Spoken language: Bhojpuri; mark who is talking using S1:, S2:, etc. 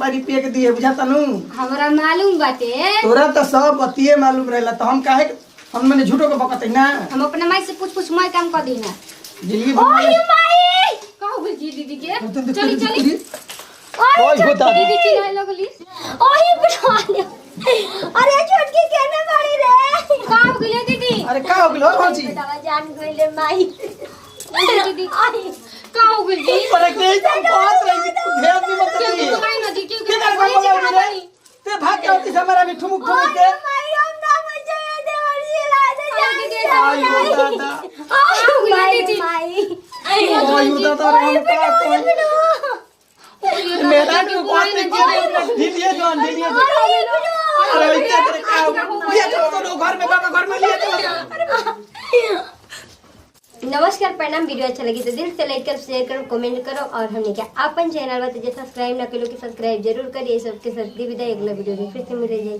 S1: पानी पिए के दिए बुझा तनु।
S2: हमरा मालूम बाटे।
S1: तोरा तो सब बतिये मालूम रहेला तो हम काहे हम मने झूठो के बकत ना।
S2: हम अपने माई से पूछ मैं काम कर दी ना।
S1: जिंदगी
S2: ओए माई का हो गई दीदी के चली चली।
S1: ओए होता
S2: दीदी चिल्लाए लगली। ओए बुढ़ाने अरे छोटकी केने बड़ी रे का हो गई दीदी।
S1: अरे का हो गेलो भौजी
S2: बेटा जान गइले माई दीदी का हो गई जी।
S1: पर के बात रही तू ध्यान दी मत दी
S2: क्यों माई नदी क्यों
S1: के कर बोला रे ते भाग के होती हमारा भी ठुमुक ठुमुक के
S2: माई हम ना बचे देवरी ला
S1: आई हो दादा
S2: माई माई
S1: आई हो दादा हम का कोई मेरा क्यों बात नहीं किया ढीलिए जोन अरे क्या करे का ये तो घर में बाबा घर में लिए तो।
S2: नमस्कार प्रणाम। वीडियो अच्छा लगी तो दिल से लाइक करो शेयर करो कमेंट करो और हमने क्या अपन चैनल में सब्सक्राइब ना करो कि सब्सक्राइब जरूर करिए। सबके साथ विदाई अगला वीडियो में फिर से मिल जाएगी।